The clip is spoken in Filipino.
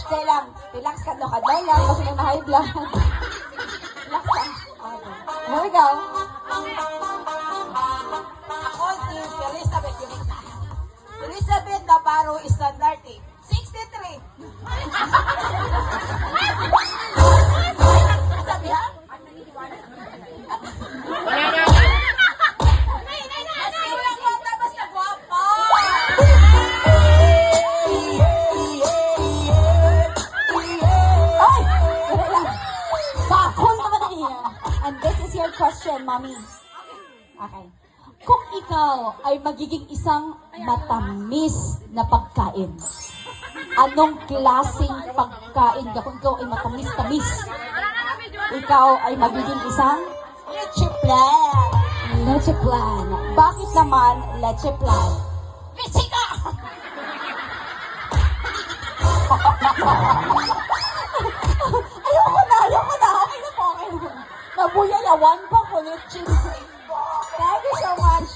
Kaya lang, relax ka, no? Kadlaw lang, kasi may high blood. Relax ka. Okay. Here we go. Ako si Elizabeth Yurita. Elizabeth Navarro Standarte. 63. Sabi ha? Basta guwapa. Ay! Dali lang. Bakon naman na iya. And this is your question, mommy. Okay. Kung ikaw ay magiging isang matamis na pagkain, anong klaseng pagkain ka? Kung ikaw ay matamis-tamis, ikaw ay magiging isang Leche plan. leche plan. Bakit naman leche plan? Leche ka! Ayoko na. Okay na po, okay na. Nabuyayawan pa ko leche. Thank you so much.